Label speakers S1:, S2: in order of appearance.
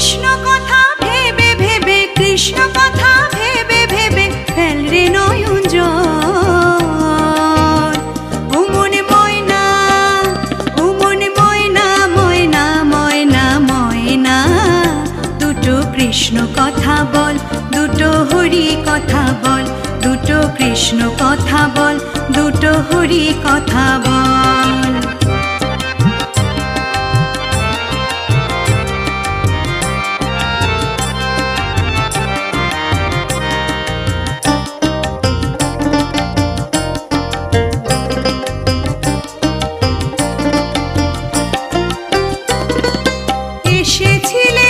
S1: কৃষ্ণ কথা ভেবে ভেবে, কৃষ্ণ কথা ভেবে ভেবে ফেল রে নয়ন জল। ও মনে ময়না, ও মনে ময়না, ময়না ময়না ময়না, দুটো কৃষ্ণ কথা বল, দুটো হরি কথা বল, দুটো কৃষ্ণ কথা বল, দুটো হরি কথা বল। এসেছিলে